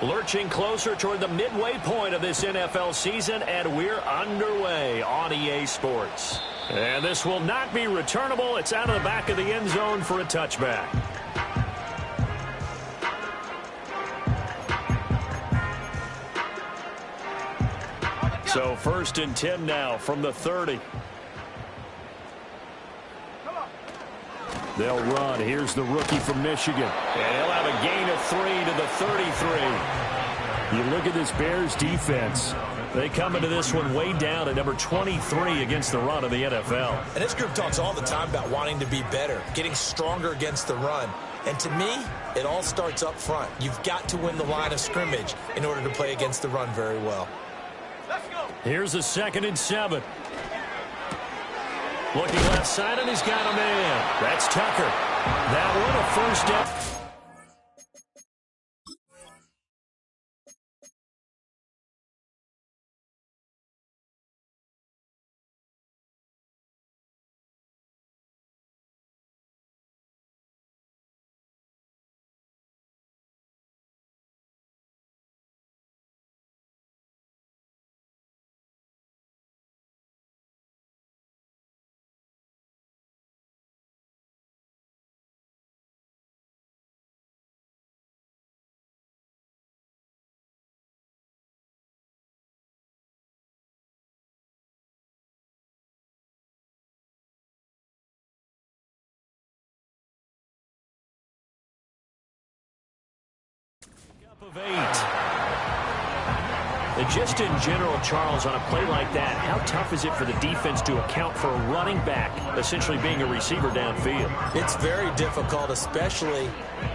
Lurching closer toward the midway point of this NFL season, and we're underway on EA Sports. And this will not be returnable. It's out of the back of the end zone for a touchback. So 1st and 10 now from the 30. They'll run. Here's the rookie from Michigan. And he'll have a gain of 3 to the 33. You look at this Bears defense. They come into this one way down at number 23 against the run of the NFL. And this group talks all the time about wanting to be better, getting stronger against the run. And to me, it all starts up front. You've got to win the line of scrimmage in order to play against the run very well. Let's go. Here's a 2nd and 7. Looking left side, and he's got a man. That's Tucker. That one a first down. Of 8. And just in general, Charles, on a play like that, how tough is it for the defense to account for a running back essentially being a receiver downfield? It's very difficult, especially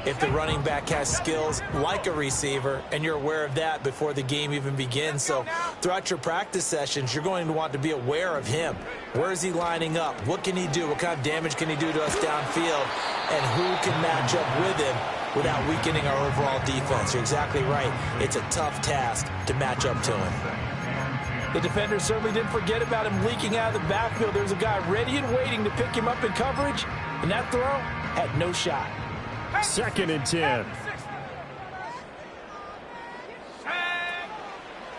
if the running back has skills like a receiver, and you're aware of that before the game even begins. So throughout your practice sessions, you're going to want to be aware of him. Where is he lining up? What can he do? What kind of damage can he do to us downfield? And who can match up with him without weakening our overall defense? You're exactly right. It's a tough task to match up to him. The defender certainly didn't forget about him leaking out of the backfield. There was a guy ready and waiting to pick him up in coverage, and that throw had no shot. 2nd and 10.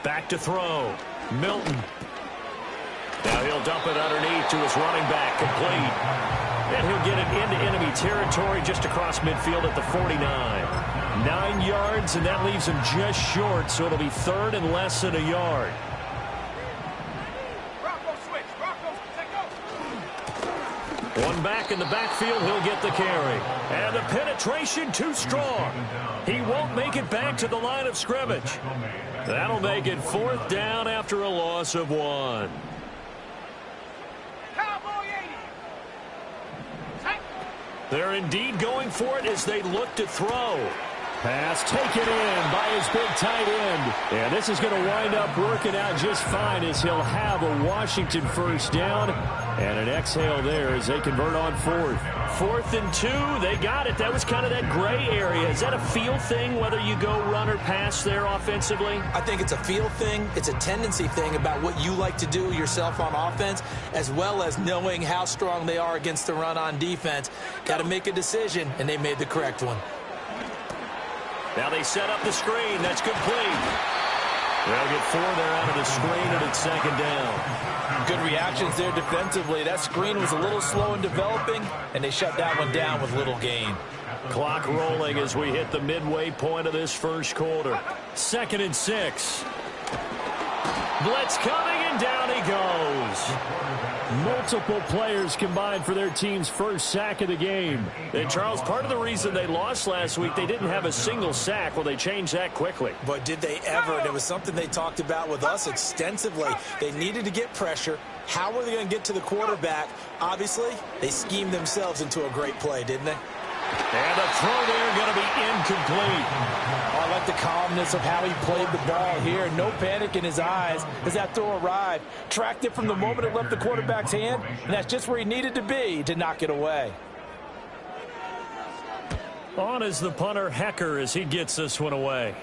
Back to throw. Milton. Now he'll dump it underneath to his running back, complete. And he'll get it into enemy territory just across midfield at the 49. 9 yards, and that leaves him just short, so it'll be 3rd and less than a yard. One back in the backfield, he'll get the carry. And the penetration too strong. He won't make it back to the line of scrimmage. That'll make it 4th down after a loss of 1. They're indeed going for it as they look to throw. Pass taken in by his big tight end. And this is going to wind up working out just fine as he'll have a Washington first down. And an exhale there as they convert on 4th. 4th and 2, they got it. That was kind of that gray area. Is that a feel thing, whether you go run or pass there offensively? I think it's a feel thing. It's a tendency thing about what you like to do yourself on offense, as well as knowing how strong they are against the run on defense. Got to make a decision, and they made the correct one. Now they set up the screen. That's complete. They'll get 4 there out of the screen, and it's 2nd down. Good reactions there defensively. That screen was a little slow in developing, and they shut that one down with little gain. Clock rolling as we hit the midway point of this first quarter. 2nd and 6. Blitz coming, and down he goes. Multiple players combined for their team's first sack of the game. And, Charles, part of the reason they lost last week, they didn't have a single sack. Well, they changed that quickly. But did they ever? And it was something they talked about with us extensively. They needed to get pressure. How were they going to get to the quarterback? Obviously, they schemed themselves into a great play, didn't they? And the throw there going to be incomplete. On like the calmness of how he played the ball here. No panic in his eyes as that throw arrived. Tracked it from the moment it left the quarterback's hand, and that's just where he needed to be to knock it away. On is the punter, Hecker, as he gets this one away.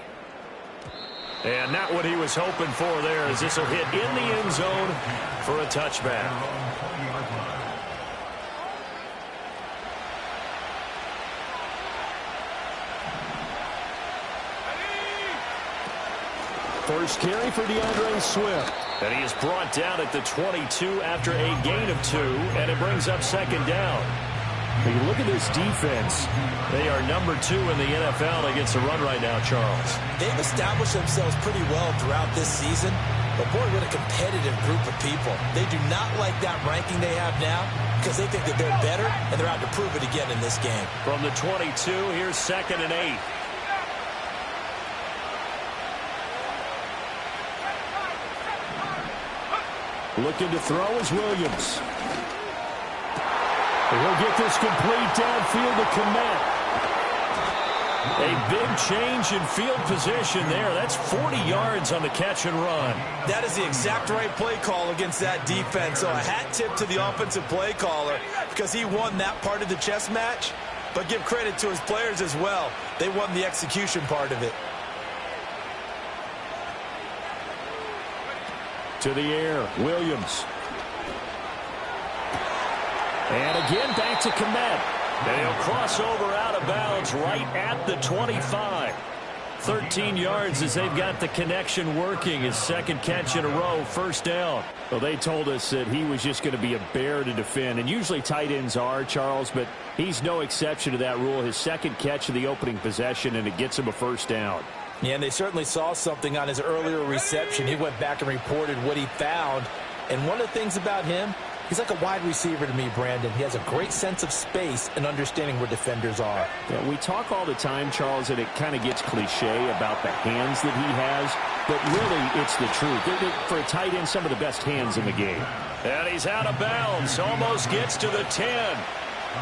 And not what he was hoping for there, as this will hit in the end zone for a touchback. First carry for DeAndre Swift. And he is brought down at the 22 after a gain of 2, and it brings up second down. When you look at this defense, they are number 2 in the NFL against the run right now, Charles. They've established themselves pretty well throughout this season, but boy, what a competitive group of people. They do not like that ranking they have now because they think that they're better, and they're out to prove it again in this game. From the 22, here's 2nd and 8. Looking to throw is Williams. And he'll get this complete downfield to Kmet. A big change in field position there. That's 40 yards on the catch and run. That is the exact right play call against that defense. So a hat tip to the offensive play caller because he won that part of the chess match. But give credit to his players as well. They won the execution part of it. To the air, Williams. And again, back to Kmet. And he'll cross over out of bounds right at the 25. 13 yards as they've got the connection working. His second catch in a row, first down. Well, they told us that he was just going to be a bear to defend. And usually tight ends are, Charles, but he's no exception to that rule. His second catch of the opening possession, and it gets him a first down. Yeah, and they certainly saw something on his earlier reception. He went back and reported what he found. And one of the things about him, he's like a wide receiver to me, Brandon. He has a great sense of space and understanding where defenders are. Yeah, we talk all the time, Charles, and it kind of gets cliche about the hands that he has, but really it's the truth. For a tight end, some of the best hands in the game. And he's out of bounds, almost gets to the 10.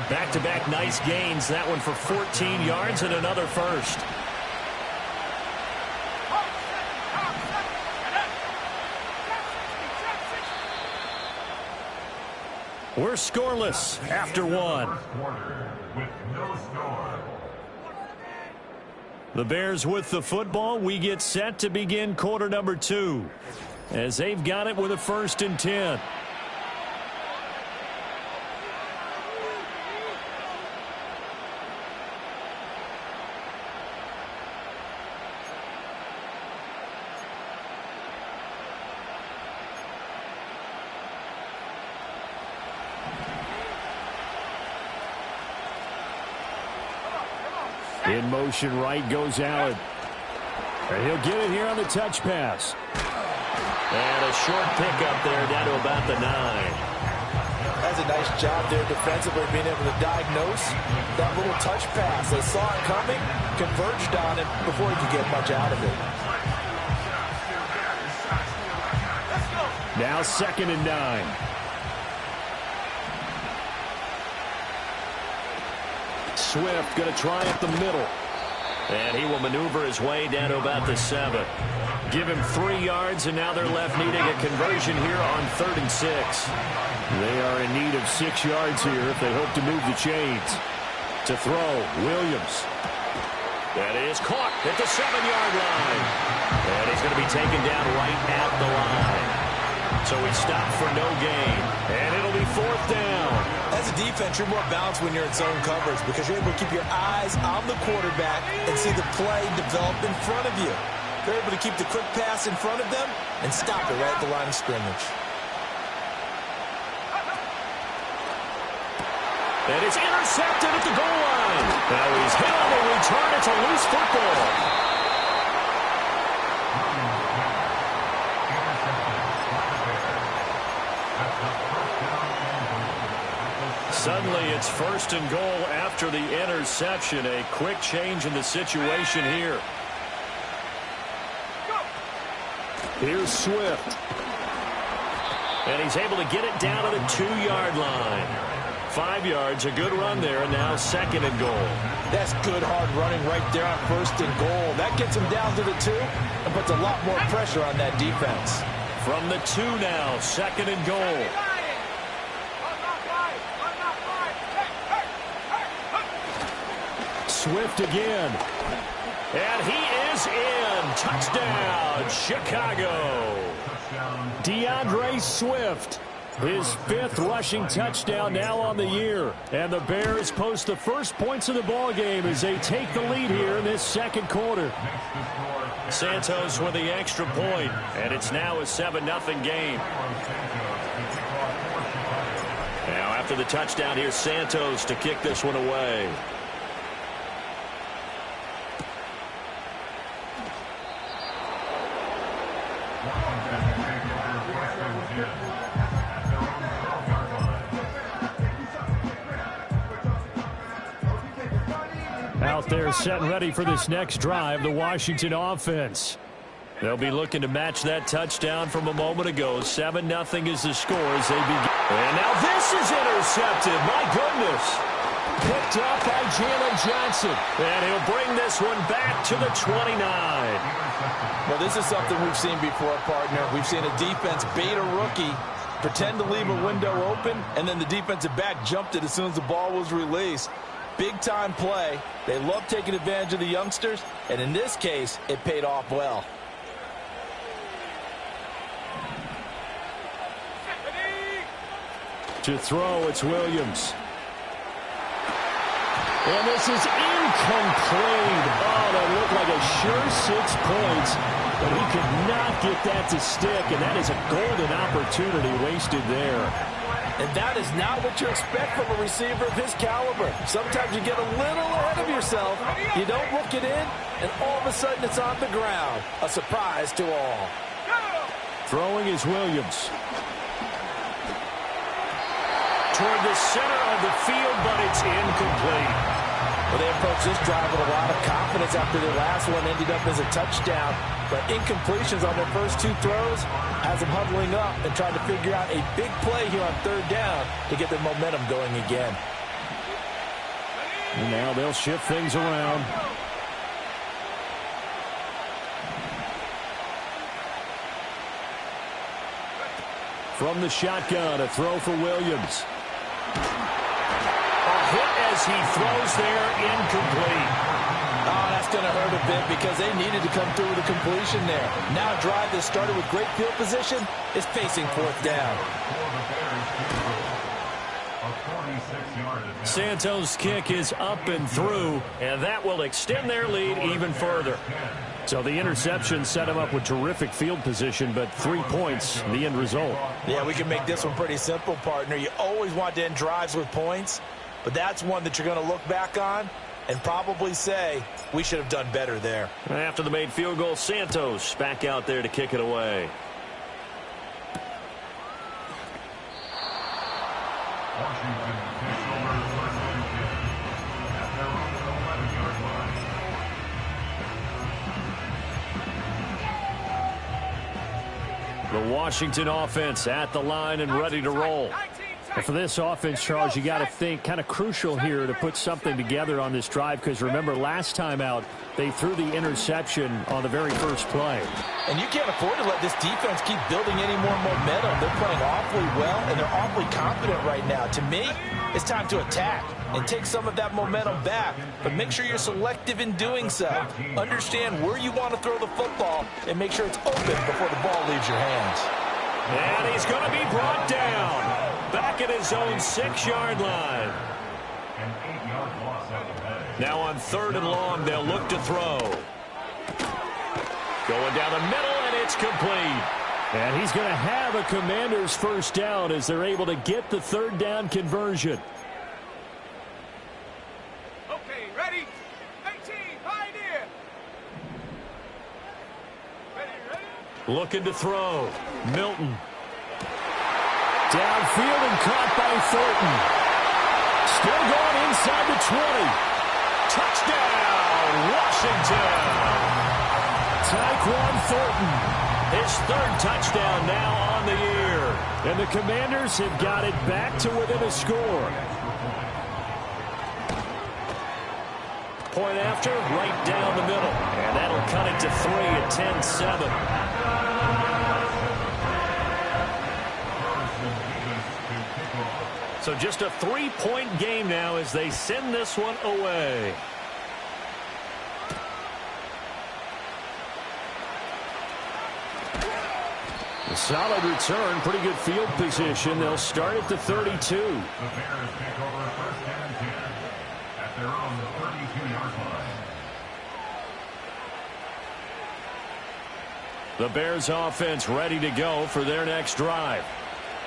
Back-to-back nice gains, that one for 14 yards and another first. We're scoreless after one. The Bears with the football. We get set to begin quarter number 2 as they've got it with a 1st and 10. In motion right goes Allen. And he'll get it here on the touch pass. And a short pickup there down to about the 9. That's a nice job there defensively, being able to diagnose that little touch pass. They saw it coming, converged on it before he could get much out of it. Now 2nd and 9. Swift going to try up the middle. And he will maneuver his way down to about the 7. Give him 3 yards, and now they're left needing a conversion here on 3rd and 6. They are in need of 6 yards here if they hope to move the chains. To throw, Williams. That is caught at the 7-yard line. And he's going to be taken down right at the line. So he stopped for no gain. And it'll be 4th down. As a defense, you're more balanced when you're in zone coverage because you're able to keep your eyes on the quarterback and see the play develop in front of you. They're able to keep the quick pass in front of them and stop it right at the line of scrimmage. And it's intercepted at the goal line. Now he's hit on the return. It's a loose football. Suddenly it's 1st and goal after the interception. A quick change in the situation here. Here's Swift. And he's able to get it down to the 2-yard line. 5 yards. A good run there, and now 2nd and goal. That's good hard running right there on 1st and goal. That gets him down to the 2 and puts a lot more pressure on that defense. From the 2 now, 2nd and goal. Swift again. And he is in. Touchdown, Chicago. DeAndre Swift, his 5th rushing touchdown now on the year. And the Bears post the first points of the ball game as they take the lead here in this 2nd quarter. Santos with the extra point, and it's now a 7-0 game. Now after the touchdown, here's Santos to kick this one away. Out there set and ready for this next drive, the Washington offense. They'll be looking to match that touchdown from a moment ago. 7-0 is the score as they begin. And now this is intercepted. My goodness. Picked up by Jalen Johnson. And he'll bring this one back to the 29. Well, this is something we've seen before, partner. We've seen a defense bait a rookie, pretend to leave a window open, and then the defensive back jumped it as soon as the ball was released. Big-time play. They love taking advantage of the youngsters, and in this case, it paid off well. To throw, it's Williams. And this is incomplete. Oh, that looked like a sure 6 points, but he could not get that to stick, and that is a golden opportunity wasted there. And that is not what you expect from a receiver of his caliber. Sometimes you get a little ahead of yourself, you don't look it in, and all of a sudden it's on the ground. A surprise to all. Throwing is Williams. Toward the center of the field, but it's incomplete. Well, they approached this drive with a lot of confidence after their last one ended up as a touchdown. But incompletions on their first 2 throws has them huddling up and trying to figure out a big play here on 3rd down to get their momentum going again. And now they'll shift things around. From the shotgun, a throw for Williams. A hit as he throws there, incomplete. Oh, that's going to hurt a bit because they needed to come through with a completion there. Now a drive that started with great field position is facing 4th down. Santos' kick is up and through, and that will extend their lead even further. So the interception set him up with terrific field position, but 3 points, the end result. Yeah, we can make this one pretty simple, partner. You always want to end drives with points, but that's one that you're going to look back on and probably say, we should have done better there. After the made field goal, Santos back out there to kick it away. The Washington offense at the line and ready to roll. And for this offense, Charles, you got to think kind of crucial here to put something together on this drive because remember last time out they threw the interception on the very first play. And you can't afford to let this defense keep building any more momentum. They're playing awfully well and they're awfully confident right now. To me, it's time to attack and take some of that momentum back, but make sure you're selective in doing so. Understand where you want to throw the football and make sure it's open before the ball leaves your hands. And he's going to be brought down back at his own 6-yard line. Now on 3rd and long, they'll look to throw. Going down the middle, and it's complete. And he's going to have a Commander's first down as they're able to get the 3rd down conversion. Okay, ready? 18, pioneer. Ready? Looking to throw. Milton. Downfield and caught by Thornton. Still going inside the 20. Touchdown, Washington. Tyquan Thornton His third touchdown now on the year. And the Commanders have got it back to within a score. Point after, right down the middle. And that'll cut it to 3 at 10-7. So just a 3-point game now as they send this one away. A solid return, pretty good field position. They'll start at the 32. The Bears take over first and 10 at their own 32-yard line. The Bears offense ready to go for their next drive.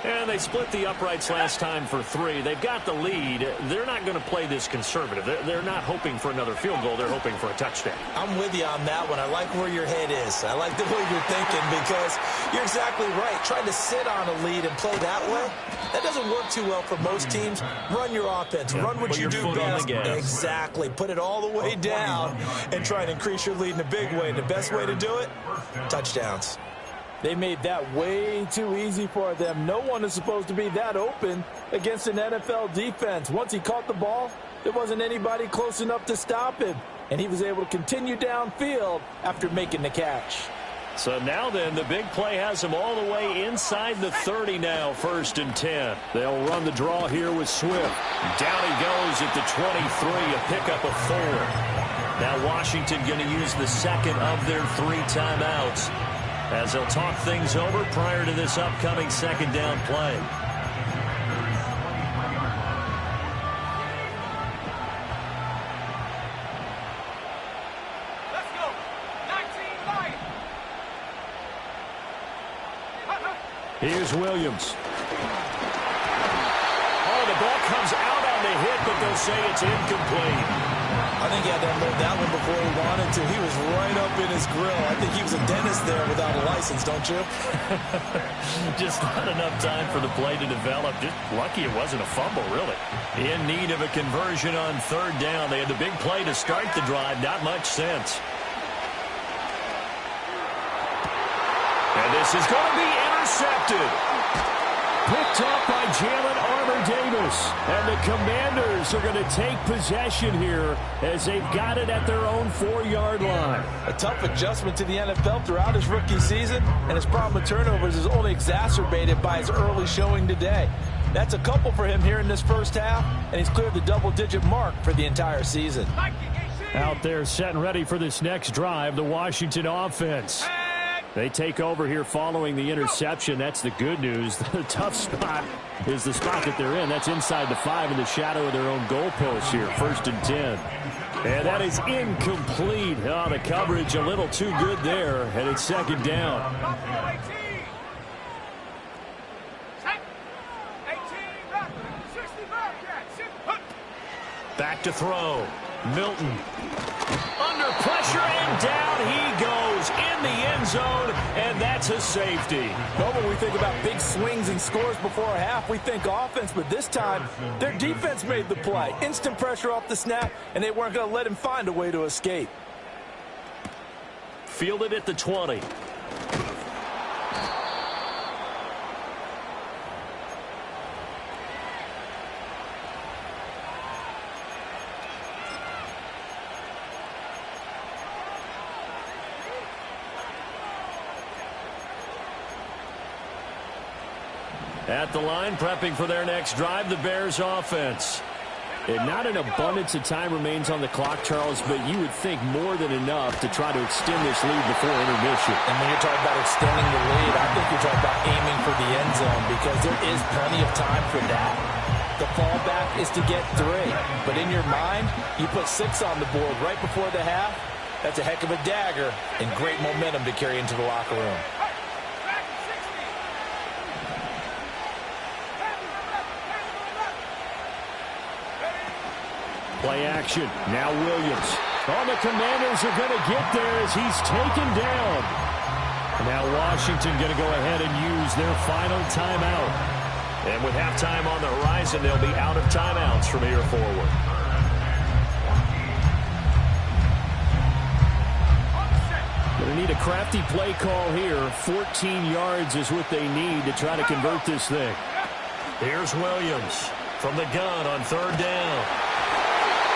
And they split the uprights last time for 3. They've got the lead. They're not going to play this conservative. They're not hoping for another field goal. They're hoping for a touchdown. I'm with you on that one. I like where your head is. I like the way you're thinking because you're exactly right. Trying to sit on a lead and play that way, that doesn't work too well for most teams. Run your offense. Run what you do best. Exactly. Put it all the way down and try and increase your lead in a big way. And the best way to do it, touchdowns. They made that way too easy for them. No one is supposed to be that open against an NFL defense. Once he caught the ball, there wasn't anybody close enough to stop him. And he was able to continue downfield after making the catch. So now then, the big play has them all the way inside the 30 now, 1st and 10. They'll run the draw here with Swift. Down he goes at the 23, a pickup of 4. Now Washington going to use the second of their 3 timeouts as they'll talk things over prior to this upcoming second down play. Let's go. 19-9. Here's Williams. Oh, the ball comes out on the hit, but they'll say it's incomplete. I think he had to unload that one before he wanted to. He was right up in his grill. I think he was a dentist there without a license, don't you? Just not enough time for the play to develop. Just lucky it wasn't a fumble, really. In need of a conversion on 3rd down. They had the big play to start the drive. Not much sense. And this is going to be intercepted. Picked up by Jalen Armour-Davis. And the Commanders are going to take possession here as they've got it at their own 4-yard line. A tough adjustment to the NFL throughout his rookie season, and his problem with turnovers is only exacerbated by his early showing today. That's a couple for him here in this first half, and he's cleared the double-digit mark for the entire season. Out there set and ready for this next drive, the Washington offense. They take over here following the interception. That's the good news. The tough spot is the spot that they're in. That's inside the 5 in the shadow of their own goalpost here. 1st and 10. And that is incomplete. Oh, the coverage a little too good there. And it's 2nd down. Back to throw. Milton. Under pressure and down he goes in the end zone, and that's a safety. Well, when we think about big swings and scores before a half, we think offense, but this time their defense made the play. Instant pressure off the snap, and they weren't going to let him find a way to escape. Fielded at the 20. At the line, prepping for their next drive, the Bears offense. And not an abundance of time remains on the clock, Charles, but you would think more than enough to try to extend this lead before intermission. And when you're talking about extending the lead, I think you're talking about aiming for the end zone because there is plenty of time for that. The fallback is to get 3. But in your mind, you put 6 on the board right before the half. That's a heck of a dagger and great momentum to carry into the locker room. Play action. Now Williams. Oh, the Commanders are going to get there as he's taken down. Now Washington going to go ahead and use their final timeout. And with halftime on the horizon, they'll be out of timeouts from here forward. Going to need a crafty play call here. 14 yards is what they need to try to convert this thing. Here's Williams from the gun on third down.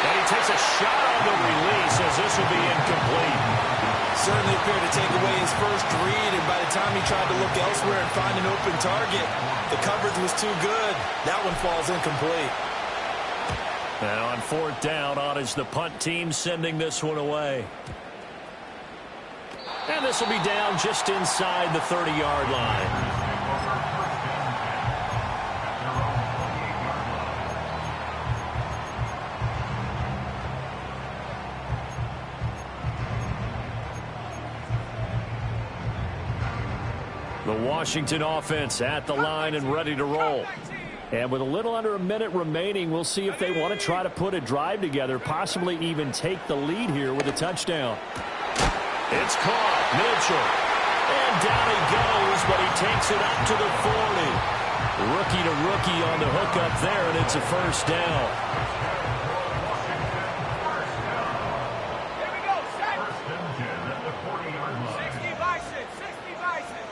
And he takes a shot on the release as this will be incomplete. Certainly appeared to take away his first read, and by the time he tried to look elsewhere and find an open target, the coverage was too good. That one falls incomplete. And on fourth down, on is the punt team sending this one away. And this will be down just inside the 30-yard line. The Washington offense at the line and ready to roll. And with a little under a minute remaining, we'll see if they want to try to put a drive together, possibly even take the lead here with a touchdown. It's caught. Mitchell. And down he goes, but he takes it up to the 40. Rookie to rookie on the hook up there, and it's a first down. Here we go, set. 60 Bison, 60 Bison.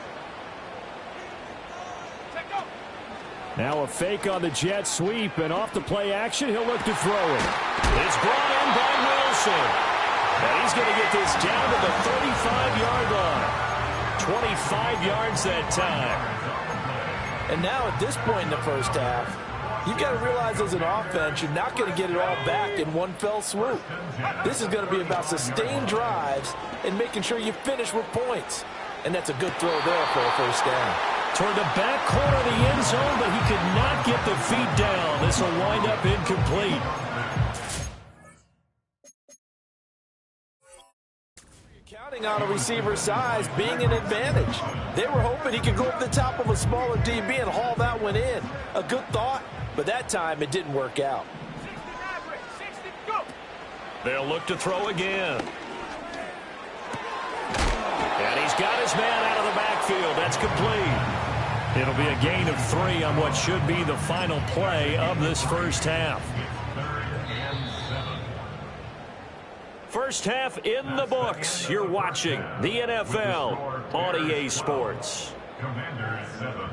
Take go. Now a fake on the jet sweep, and off the play action, he'll look to throw it. It's brought in by Wilson. And he's going to get this down to the 35-yard line. 25 yards that time. And now at this point in the first half, you've got to realize as an offense, you're not going to get it all back in one fell swoop. This is going to be about sustained drives and making sure you finish with points. And that's a good throw there for a first down. Toward the back corner of the end zone, but he could not get the feet down. This will wind up incomplete. Counting on a receiver's size being an advantage. They were hoping he could go up the top of a smaller DB and haul that one in. A good thought, but that time it didn't work out. 60, go. They'll look to throw again. And he's got his man out of the backfield. That's complete. It'll be a gain of 3 on what should be the final play of this first half. First half in the books. You're watching the NFL on EA Sports. Commanders 7.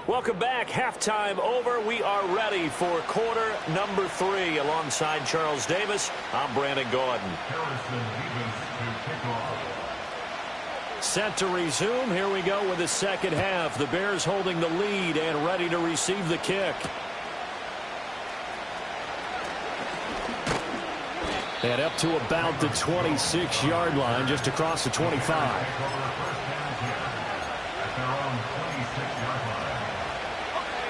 Welcome back. Halftime over. We are ready for quarter number 3. Alongside Charles Davis, I'm Brandon Gaudin. Harrison Davis to kick off. Set to resume. Here we go with the second half. The Bears holding the lead and ready to receive the kick. And up to about the 26-yard line, just across the 25.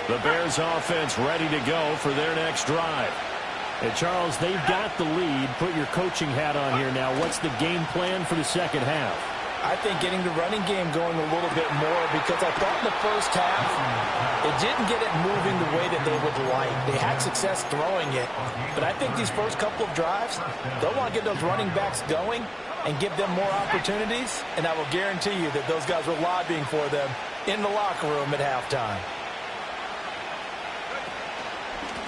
The Bears offense ready to go for their next drive. And Charles, they've got the lead. Put your coaching hat on here now. What's the game plan for the second half? I think getting the running game going a little bit more, because I thought in the first half it didn't get it moving the way that they would like. They had success throwing it, but I think these first couple of drives, they'll want to get those running backs going and give them more opportunities, and I will guarantee you that those guys were lobbying for them in the locker room at halftime.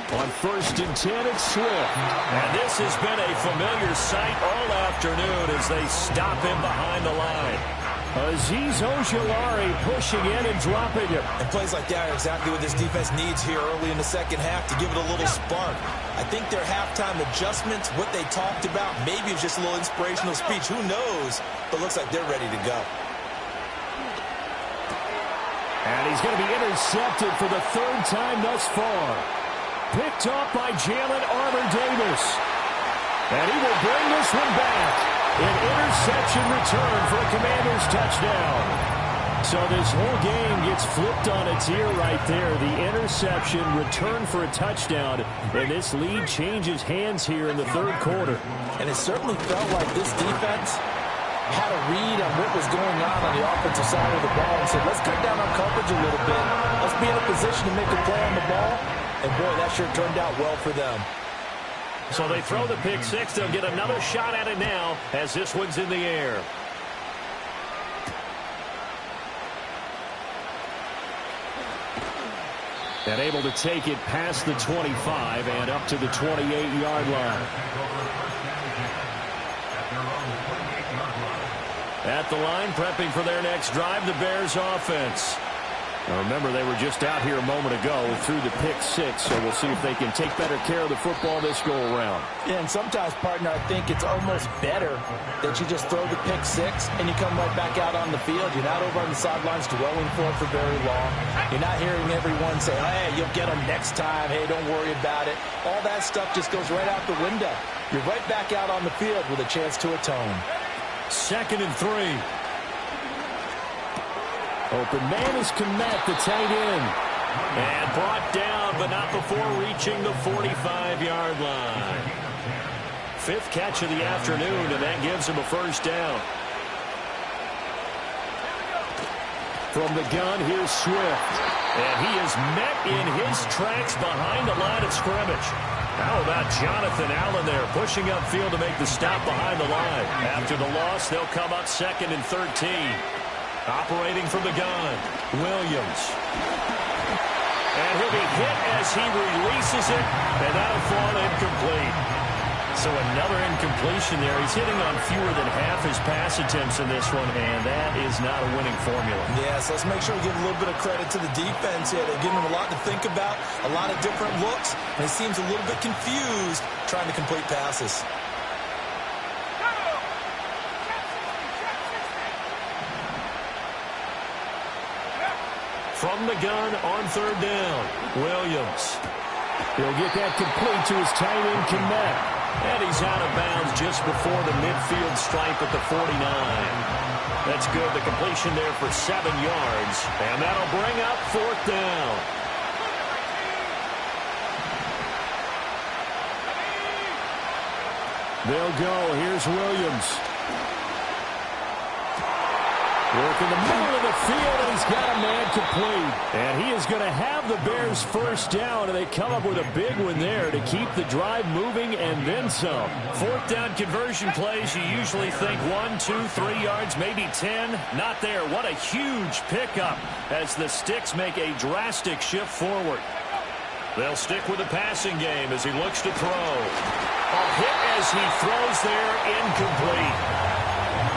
On 1st and 10, it's Swift. And this has been a familiar sight all afternoon as they stop him behind the line. Azeez Ojulari pushing in and dropping him. And plays like that are exactly what this defense needs here early in the second half to give it a little spark. I think their halftime adjustments, what they talked about, maybe it's just a little inspirational speech. Who knows? But looks like they're ready to go. And he's going to be intercepted for the 3rd time thus far. Picked off by Jalen Armour-Davis. And he will bring this one back. An interception return for a Commanders touchdown. So this whole game gets flipped on its ear right there. The interception return for a touchdown. And this lead changes hands here in the 3rd quarter. And it certainly felt like this defense had a read on what was going on the offensive side of the ball and said, let's cut down on coverage a little bit. Let's be in a position to make a play on the ball. And, boy, that sure turned out well for them. So they throw the pick six. They'll get another shot at it now as this one's in the air. And able to take it past the 25 and up to the 28-yard line. At the line, prepping for their next drive, the Bears offense. Now remember, they were just out here a moment ago through the pick six, so we'll see if they can take better care of the football this go-around. Yeah, and sometimes, partner, I think it's almost better that you just throw the pick six and you come right back out on the field. You're not over on the sidelines dwelling for it for very long. You're not hearing everyone say, hey, you'll get them next time. Hey, don't worry about it. All that stuff just goes right out the window. You're right back out on the field with a chance to atone. 2nd and 3. Open man is Kmet, the tight end. And brought down, but not before reaching the 45-yard line. 5th catch of the afternoon, and that gives him a first down. From the gun, here's Swift. And he is met in his tracks behind the line of scrimmage. How about Jonathan Allen there, pushing upfield to make the stop behind the line. After the loss, they'll come up 2nd and 13. Operating from the gun, Williams. And he'll be hit as he releases it, and that'll fall incomplete. So another incompletion there. He's hitting on fewer than half his pass attempts in this one, and that is not a winning formula. Yes, let's make sure we give a little bit of credit to the defense here. They're giving him a lot to think about, a lot of different looks, and he seems a little bit confused trying to complete passes. From the gun on 3rd down, Williams. He'll get that complete to his tight end, Kmet. And he's out of bounds just before the midfield stripe at the 49. That's good. The completion there for 7 yards. And that'll bring up 4th down. They'll go. Here's Williams. Work in the middle of the field, and he's got a man complete. And he is going to have the Bears first down, and they come up with a big one there to keep the drive moving and then some. 4th down conversion plays, you usually think 1, 2, 3 yards, maybe 10. Not there. What a huge pickup as the Sticks make a drastic shift forward. They'll stick with the passing game as he looks to throw. A hit as he throws there, incomplete.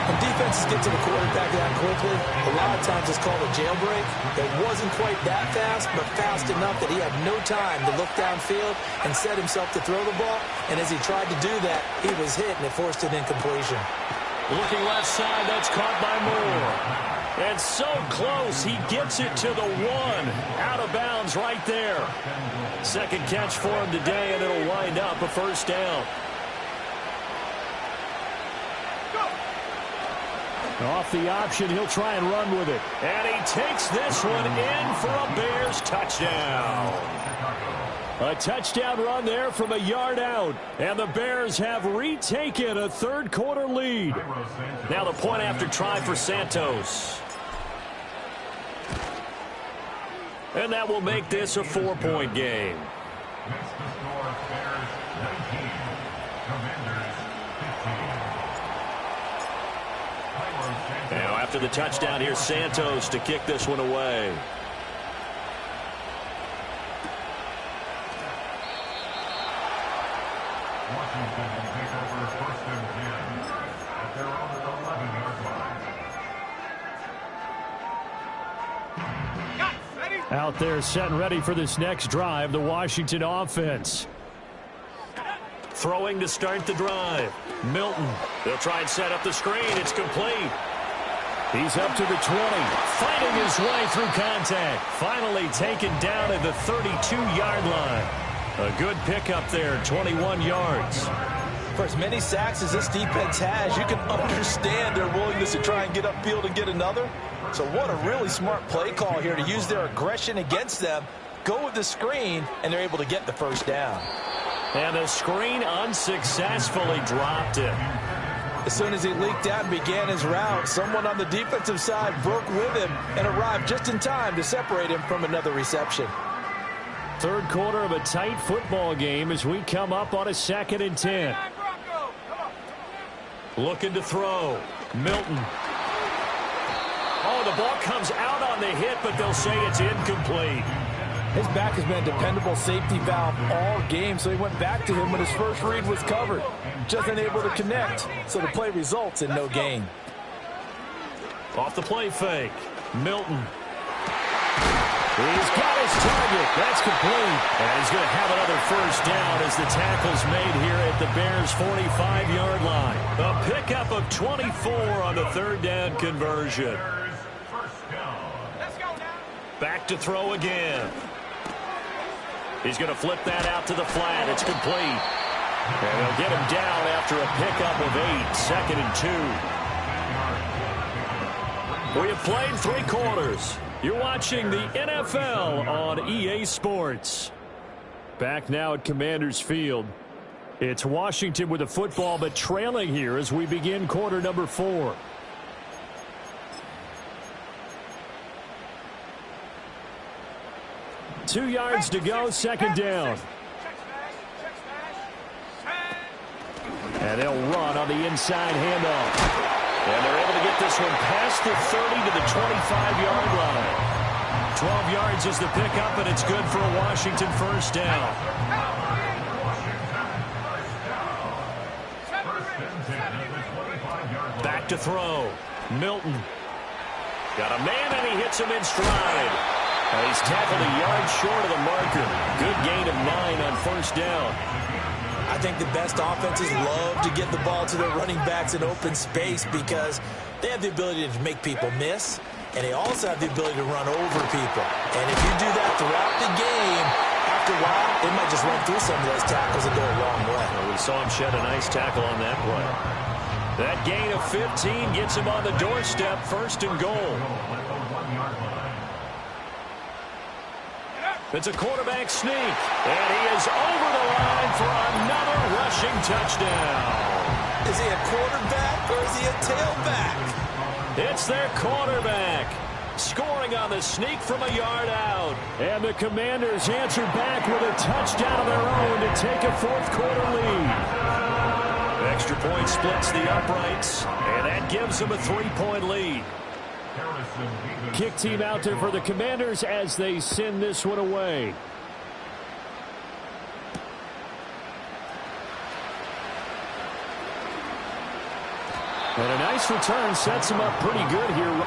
When defenses get to the quarterback that quickly, a lot of times it's called a jailbreak. It wasn't quite that fast, but fast enough that he had no time to look downfield and set himself to throw the ball. And as he tried to do that, he was hit, and it forced an incompletion. Looking left side, that's caught by Moore. And so close, he gets it to the 1. Out of bounds right there. 2nd catch for him today, and it'll wind up a first down. Off the option, he'll try and run with it. And he takes this one in for a Bears touchdown. A touchdown run there from a yard out. And the Bears have retaken a 3rd quarter lead. Now the point after try for Santos. And that will make this a 4-point game. Next to score, Bears 19, Commanders 15. Now after the touchdown, here's Santos to kick this one away. Washington will take over 1st and 10 at their own 11-yard line. Out there set and ready for this next drive, the Washington offense. Throwing to start the drive. Milton. They'll try and set up the screen. It's complete. He's up to the 20. Fighting his way through contact. Finally taken down at the 32-yard line. A good pickup there, 21 yards. For as many sacks as this defense has, you can understand their willingness to try and get upfield and get another. So what a really smart play call here to use their aggression against them, go with the screen, and they're able to get the first down. And the screen unsuccessfully dropped it. As soon as he leaked out and began his route, someone on the defensive side broke with him and arrived just in time to separate him from another reception. 3rd quarter of a tight football game as we come up on a 2nd and 10. Looking to throw. Milton. Oh, the ball comes out on the hit, but they'll say it's incomplete. His back has been a dependable safety valve all game, so he went back to him when his first read was covered. Just unable to connect, so the play results in no gain. Off the play fake, Milton. He's got his target. That's complete. And he's going to have another first down as the tackle's made here at the Bears' 45-yard line. A pickup of 24 on the third down conversion. Let's go now. Back to throw again. He's going to flip that out to the flat. It's complete. And they'll get him down after a pickup of 8, 2nd and 2. We have played 3 quarters. You're watching the NFL on EA Sports. Back now at Commanders Field. It's Washington with the football, but trailing here as we begin quarter number 4. Two yards to go, second down. And they'll run on the inside handoff. And they're able to get this one past the 30 to the 25-yard line. 12 yards is the pickup, and it's good for a Washington first down. Back to throw. Milton. Got a man, and he hits him in stride. And he's tackled a yard short of the marker. Good gain of 9 on first down. I think the best offenses love to get the ball to their running backs in open space because they have the ability to make people miss, and they also have the ability to run over people. And if you do that throughout the game, after a while, they might just run through some of those tackles and go a long way. Well, we saw him shed a nice tackle on that play. That gain of 15 gets him on the doorstep, first and goal. It's a quarterback sneak, and he is over the line for another rushing touchdown. Is he a quarterback or is he a tailback? It's their quarterback, scoring on the sneak from a yard out. And the Commanders answer back with a touchdown of their own to take a fourth-quarter lead. Extra point splits the uprights, and that gives them a 3-point lead. Kick team out there for the Commanders as they send this one away. And a nice return sets him up pretty good here.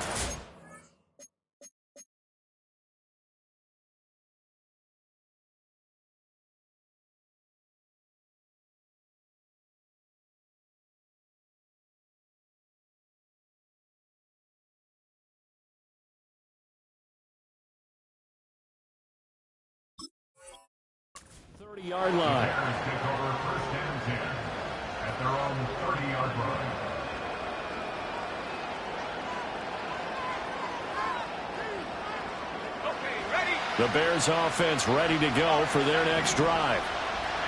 Yard line. Bears take over first and 10 at their own 30-yard line. Okay, ready? The Bears offense ready to go for their next drive.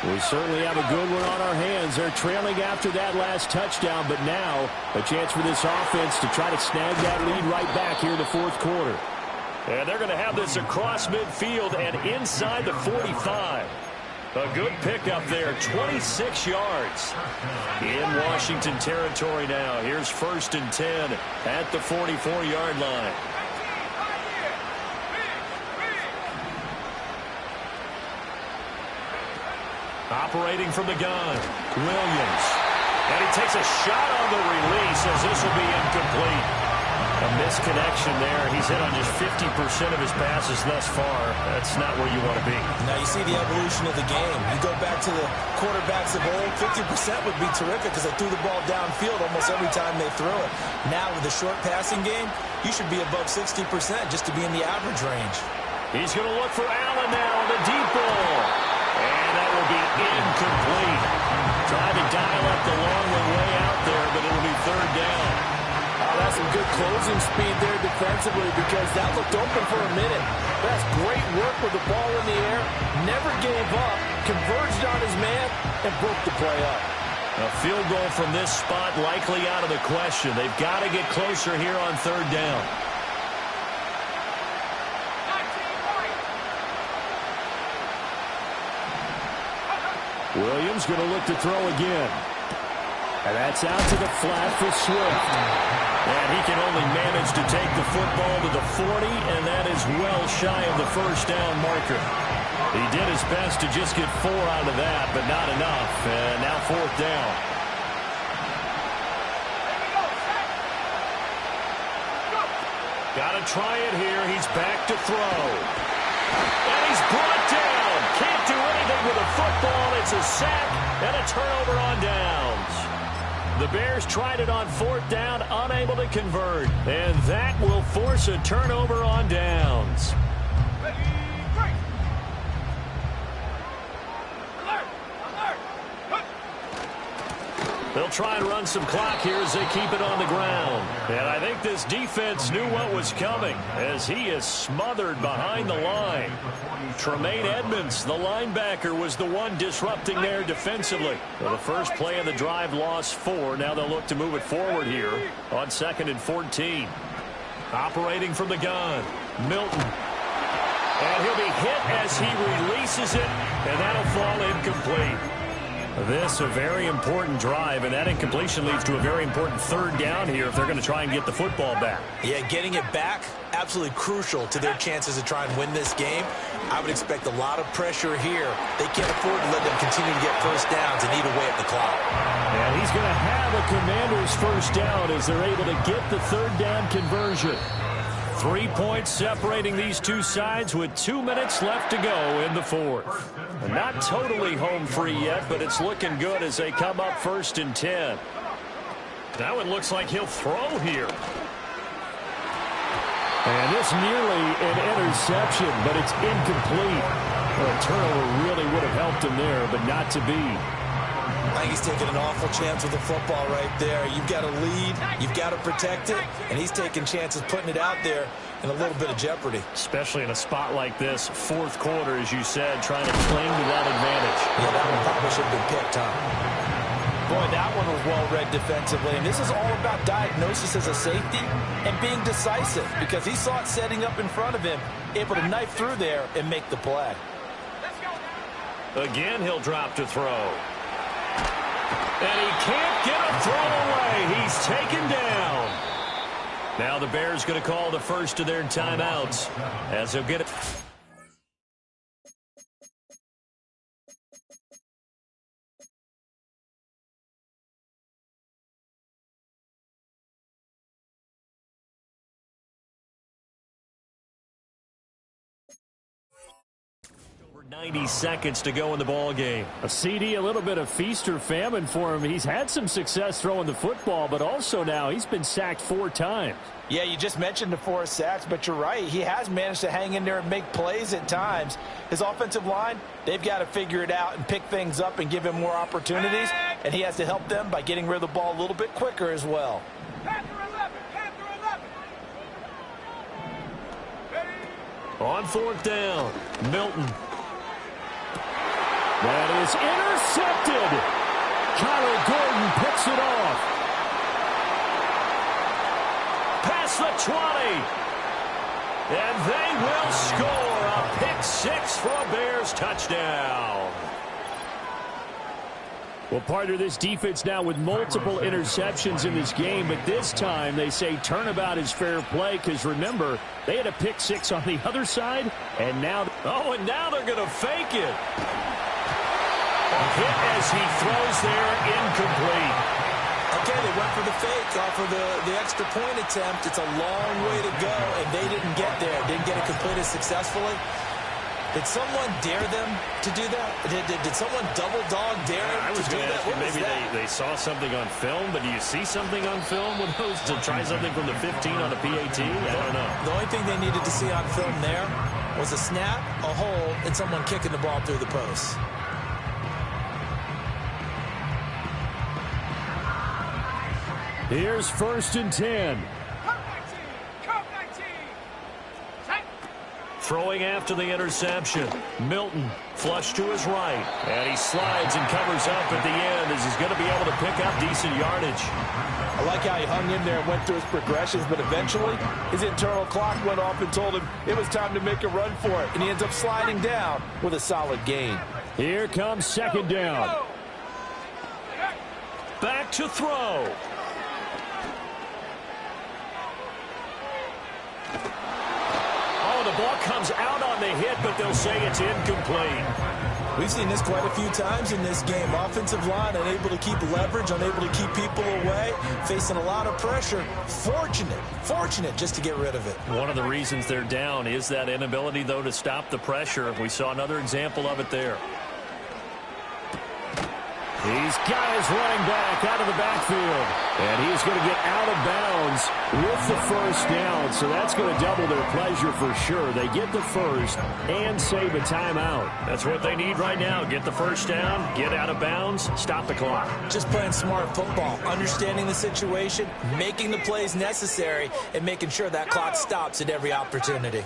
We certainly have a good one on our hands. They're trailing after that last touchdown, but now a chance for this offense to try to snag that lead right back here in the fourth quarter. And they're going to have this across midfield and inside the 45. A good pickup there, 26 yards. In Washington territory now. Here's first and 10 at the 44-yard line. Operating from the gun, Williams. And he takes a shot on the release as this will be incomplete. A misconnection there. He's hit on just 50% of his passes thus far. That's not where you want to be. Now you see the evolution of the game. You go back to the quarterbacks of old, 50% would be terrific because they threw the ball downfield almost every time they threw it. Now with the short passing game, you should be above 60% just to be in the average range. He's going to look for Allen now on the deep ball. And that will be incomplete. Tried to dial up the long way out there, but it'll be third down. That's some good closing speed there defensively because that looked open for a minute. That's great work with the ball in the air. Never gave up, converged on his man, and broke the play up. A field goal from this spot likely out of the question. They've got to get closer here on third down. Williams going to look to throw again. And that's out to the flat for Swift. And he can only manage to take the football to the 40, and that is well shy of the first down marker. He did his best to just get 4 out of that, but not enough. And now 4th down. Got to try it here. He's back to throw. And he's brought down. Can't do anything with a football. It's a sack and a turnover on downs. The Bears tried it on 4th down, unable to convert. And that will force a turnover on downs. They'll try and run some clock here as they keep it on the ground. And I think this defense knew what was coming as he is smothered behind the line. Tremaine Edmonds, the linebacker, was the one disrupting there defensively. Well, the first play of the drive lost 4. Now they'll look to move it forward here on 2nd and 14. Operating from the gun, Milton. And he'll be hit as he releases it, and that'll fall incomplete. This a very important drive, and that incompletion leads to a very important 3rd down here if they're going to try and get the football back. Yeah, getting it back, absolutely crucial to their chances to try and win this game. I would expect a lot of pressure here. They can't afford to let them continue to get first downs and eat away at the clock. And he's going to have a Commanders first down as they're able to get the 3rd down conversion. 3 points separating these two sides with 2 minutes left to go in the 4th. Not totally home free yet, but it's looking good as they come up 1st and 10. Now it looks like he'll throw here. And this nearly an interception, but it's incomplete. A turnover really would have helped him there, but not to be. I think he's taking an awful chance with the football right there. You've got to lead, you've got to protect it, and he's taking chances putting it out there in a little bit of jeopardy. Especially in a spot like this, 4th quarter, as you said, trying to cling to that advantage. Yeah, that one probably should have been picked, huh? Boy, that one was well read defensively, and this is all about diagnosis as a safety and being decisive because he saw it setting up in front of him, able to knife through there and make the play. Again, he'll drop to throw. And he can't get a throw away. He's taken down. Now the Bears going to call the first of their timeouts as they'll get it. Over 90 seconds to go in the ball game. A CD, a little bit of feast or famine for him. He's had some success throwing the football, but also now he's been sacked 4 times. Yeah, you just mentioned the 4 sacks, but you're right. He has managed to hang in there and make plays at times. His offensive line, they've got to figure it out and pick things up and give him more opportunities, and he has to help them by getting rid of the ball a little bit quicker as well. On 4th down, Milton. That is intercepted. Kyler Gordon picks it off. Past the 20. And they will score a pick 6 for a Bears touchdown. Well, part of this defense now with multiple interceptions in this game, but this time they say turnabout is fair play because, remember, they had a pick 6 on the other side, and now, and now they're going to fake it. A hit as he throws there, incomplete. Okay, they went for the fake off of the extra point attempt. It's a long way to go, and they didn't get there. Didn't get it completed successfully. Did someone dare them to do that? Did someone double dog dare them to do that? Maybe they saw something on film, but do you see something on film with those to try something from the 15 on a PAT? I don't know. The only thing they needed to see on film there was a snap, a hold, and someone kicking the ball through the post. Here's 1st and 10. Throwing after the interception. Milton flush to his right. And he slides and covers up at the end as he's going to be able to pick up decent yardage. I like how he hung in there and went through his progressions, but eventually his internal clock went off and told him it was time to make a run for it. And he ends up sliding down with a solid gain. Here comes 2nd down. Back to throw. ball comes out on the hit, but they'll say it's incomplete. We've seen this quite a few times in this game. Offensive line unable to keep leverage, unable to keep people away, facing a lot of pressure. Fortunate just to get rid of it. One of the reasons they're down is that inability, though, to stop the pressure. We saw another example of it there. He's got his running back out of the backfield. And he's going to get out of bounds with the first down. So that's going to double their pleasure for sure. They get the first and save a timeout. That's what they need right now. Get the first down, get out of bounds, stop the clock. Just playing smart football, understanding the situation, making the plays necessary, and making sure that clock stops at every opportunity.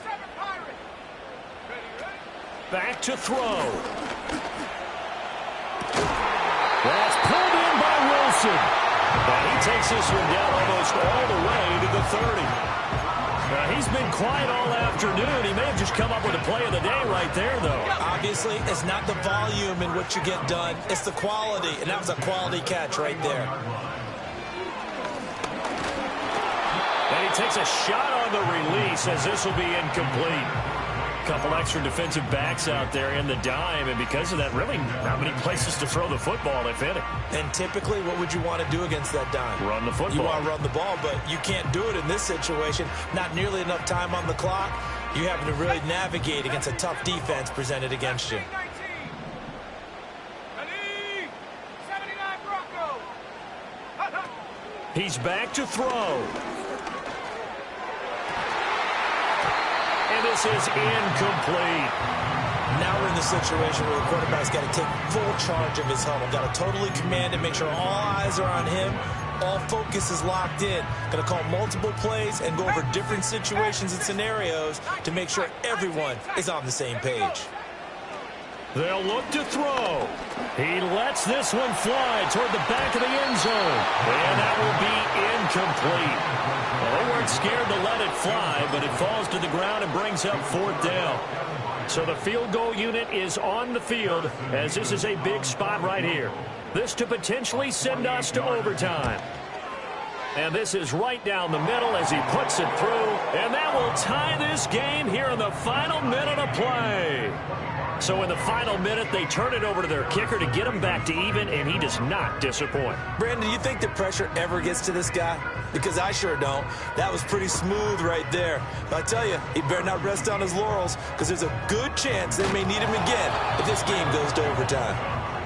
Back to throw. That's pulled in by Wilson. And he takes this one down almost all the way to the 30. Now, he's been quiet all afternoon. He may have just come up with a play of the day right there, though. Obviously, it's not the volume in what you get done. It's the quality, and that was a quality catch right there. And he takes a shot on the release as this will be incomplete. Couple extra defensive backs out there in the dime, and because of that, really not many places to throw the football, if any. And typically, what would you want to do against that dime? Run the football. You want to run the ball, but you can't do it in this situation. Not nearly enough time on the clock. You having to really navigate against a tough defense presented against you. He's back to throw. And this is incomplete. Now we're in the situation where the quarterback's got to take full charge of his huddle. Got to totally command and make sure all eyes are on him. All focus is locked in. Going to call multiple plays and go over different situations and scenarios to make sure everyone is on the same page. They'll look to throw. He lets this one fly toward the back of the end zone. And that will be incomplete. Well, they weren't scared to let it fly, but it falls to the ground and brings up fourth down. So the field goal unit is on the field as this is a big spot right here. This to potentially send us to overtime. And this is right down the middle as he puts it through. And that will tie this game here in the final minute of play. So in the final minute, they turn it over to their kicker to get him back to even, and he does not disappoint. Brandon, do you think the pressure ever gets to this guy? Because I sure don't. That was pretty smooth right there. But I tell you, he better not rest on his laurels because there's a good chance they may need him again if this game goes to overtime.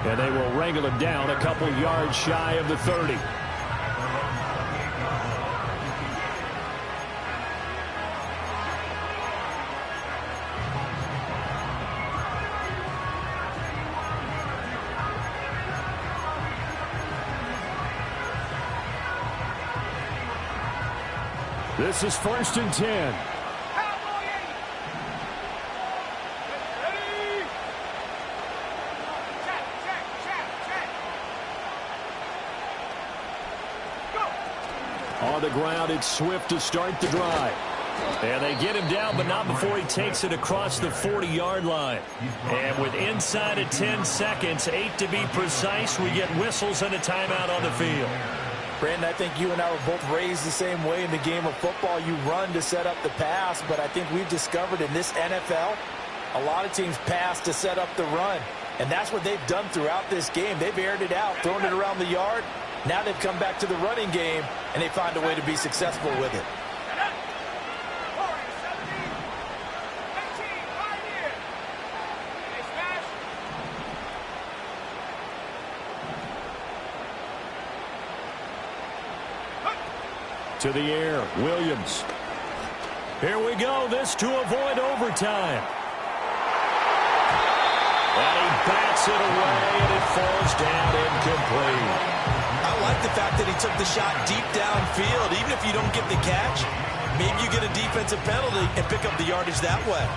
And they will wrangle him down a couple yards shy of the 30. This is 1st and 10. On the ground, it's Swift to start the drive. And they get him down, but not before he takes it across the 40-yard line. And with inside of 10 seconds, 8 to be precise, we get whistles and a timeout on the field. Brandon, I think you and I were both raised the same way in the game of football. You run to set up the pass, but I think we've discovered in this NFL, a lot of teams pass to set up the run. And that's what they've done throughout this game. They've aired it out, thrown it around the yard. Now they've come back to the running game, and they find a way to be successful with it. To the air, Williams. Here we go, this to avoid overtime. And he bats it away, and it falls down incomplete. I like the fact that he took the shot deep downfield. Even if you don't get the catch, maybe you get a defensive penalty and pick up the yardage that way.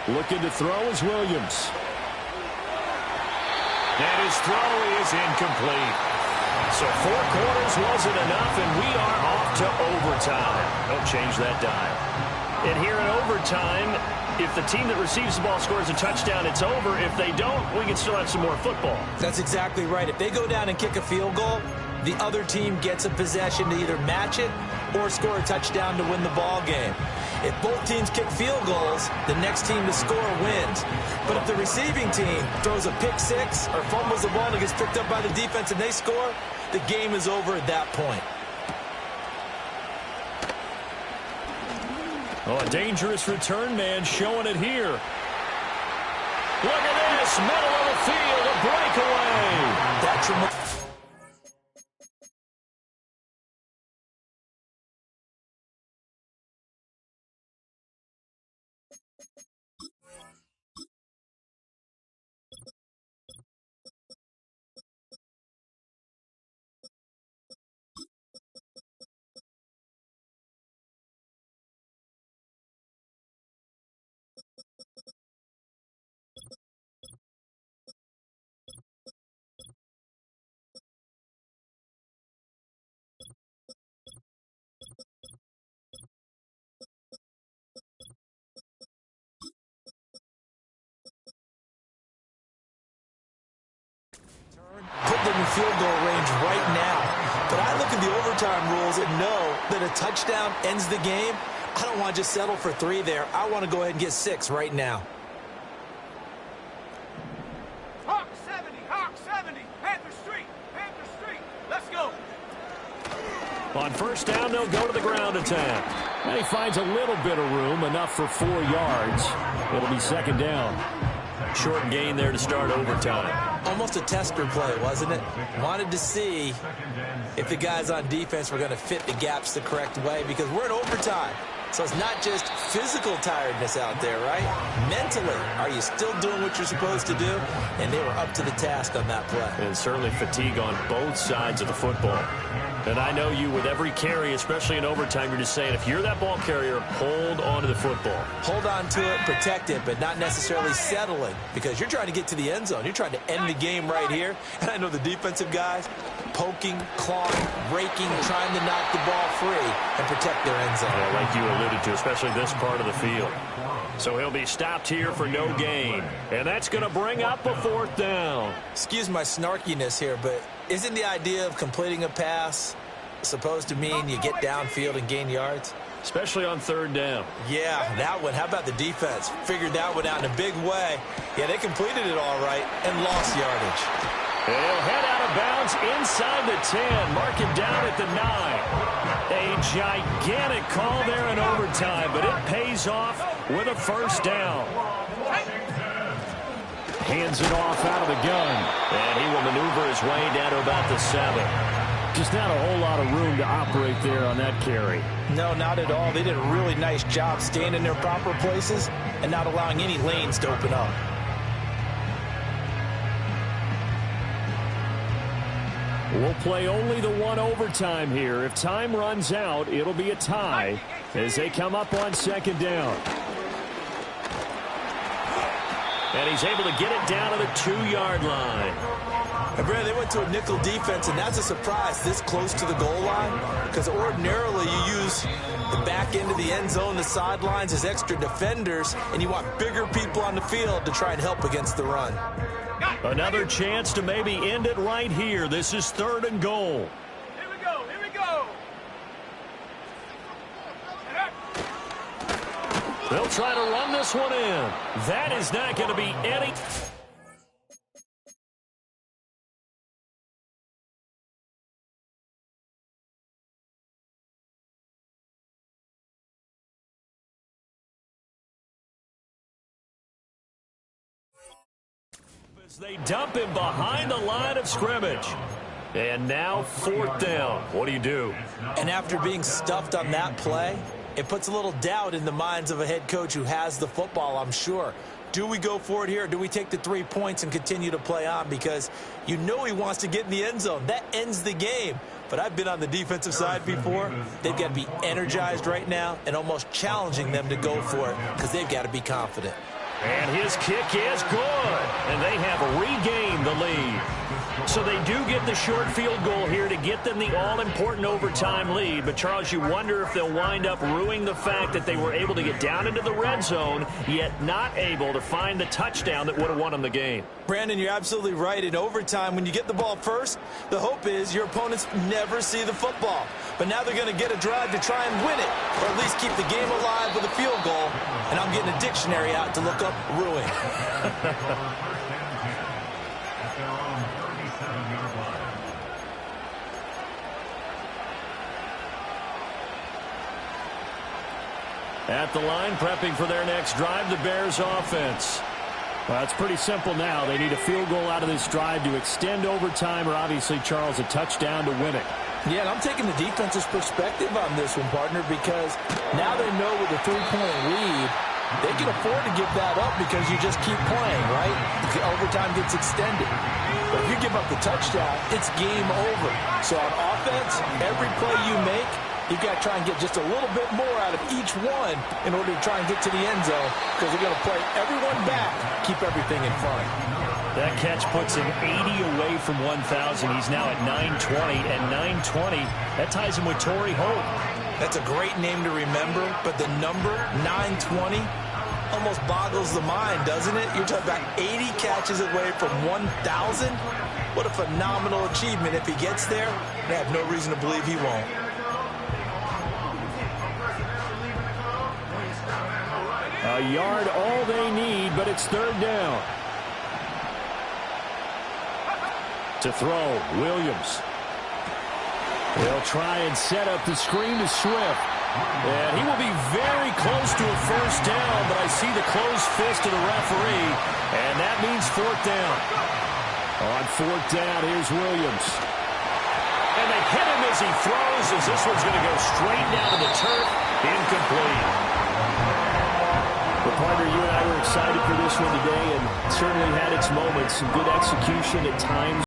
Looking to throw is Williams. And his throw is incomplete. So 4 quarters wasn't enough, and we are off to overtime. Don't change that dime. And here in overtime, if the team that receives the ball scores a touchdown, it's over. If they don't, we can still have some more football. That's exactly right. If they go down and kick a field goal, the other team gets a possession to either match it or score a touchdown to win the ball game. If both teams kick field goals, the next team to score wins. But if the receiving team throws a pick six or fumbles the ball and it gets picked up by the defense and they score, the game is over at that point. Oh, a dangerous return man showing it here. Look at this, middle of the field, a breakaway. That's remarkable. Put them in field goal range right now. But I look at the overtime rules and know that a touchdown ends the game. I don't want to just settle for 3 there. I want to go ahead and get 6 right now. Hawk 70, Panther Street, let's go. On first down, they'll go to the ground attack. And he finds a little bit of room, enough for 4 yards. It'll be second down. Short gain there to start overtime. Almost a tester play, wasn't it? Wanted to see if the guys on defense were going to fit the gaps the correct way, because we're in overtime. So it's not just physical tiredness out there, right? Mentally, are you still doing what you're supposed to do? And they were up to the task on that play. And certainly fatigue on both sides of the football. And I know you, with every carry, especially in overtime, you're just saying, if you're that ball carrier, hold on to the football. Hold on to it, protect it, but not necessarily settling, because you're trying to get to the end zone. You're trying to end the game right here. And I know the defensive guys poking, clawing, raking, trying to knock the ball free and protect their end zone. Yeah, like you alluded to, especially this part of the field. So he'll be stopped here for no gain. And that's going to bring up a fourth down. Excuse my snarkiness here, but isn't the idea of completing a pass supposed to mean you get downfield and gain yards? Especially on third down. Yeah, that one. How about the defense? Figured that one out in a big way. Yeah, they completed it all right and lost yardage. They'll head out of bounds inside the 10. Mark it down at the 9. A gigantic call there in overtime, but it pays off with a first down. Hands it off out of the gun. And he will maneuver his way down to about the 7. Just not a whole lot of room to operate there on that carry. No, not at all. They did a really nice job staying in their proper places and not allowing any lanes to open up. We'll play only the one overtime here. If time runs out, it'll be a tie as they come up on second down. And he's able to get it down to the 2-yard line. And Brad, they went to a nickel defense, and that's a surprise this close to the goal line, because ordinarily you use the back end of the end zone, the sidelines as extra defenders, and you want bigger people on the field to try and help against the run. Another chance to maybe end it right here. This is 3rd and goal. Here we go. They'll try to run this one in. That is not going to be any... They dump him behind the line of scrimmage. And now 4th down. What do? And after being stuffed on that play, it puts a little doubt in the minds of a head coach who has the football, I'm sure. Do we go for it here, or do we take the 3 points and continue to play on? Because you know he wants to get in the end zone. That ends the game. But I've been on the defensive side before. They've got to be energized right now and almost challenging them to go for it, because they've got to be confident. And his kick is good. And they have regained the lead. So they do get the short field goal here to get them the all-important overtime lead. But, Charles, you wonder if they'll wind up ruining the fact that they were able to get down into the red zone, yet not able to find the touchdown that would have won them the game. Brandon, you're absolutely right. In overtime, when you get the ball first, the hope is your opponents never see the football. But now they're going to get a drive to try and win it, or at least keep the game alive with a field goal. And I'm getting a dictionary out to look up ruin. At the line, prepping for their next drive, the Bears offense. Well, it's pretty simple now. They need a field goal out of this drive to extend overtime, or obviously, Charles, a touchdown to win it. Yeah, and I'm taking the defense's perspective on this one, partner, because now they know with a 3-point lead, they can afford to give that up because you just keep playing, right? The overtime gets extended. But if you give up the touchdown, it's game over. So on offense, every play you make, you've got to try and get just a little bit more out of each one in order to try and get to the end zone, because they're going to play everyone back, keep everything in front. That catch puts him 80 away from 1,000. He's now at 920, and 920, that ties him with Torrey Holt. That's a great name to remember, but the number, 920, almost boggles the mind, doesn't it? You're talking about 80 catches away from 1,000? What a phenomenal achievement. If he gets there, I have no reason to believe he won't. A yard all they need, but it's third down. To throw, Williams. They'll try and set up the screen to Swift. And he will be very close to a first down, but I see the closed fist of the referee, and that means fourth down. On fourth down, here's Williams. And they hit him as he throws, as this one's going to go straight down to the turf. Incomplete. But, partner, you and I were excited for this one today, and certainly had its moments. Some good execution at times.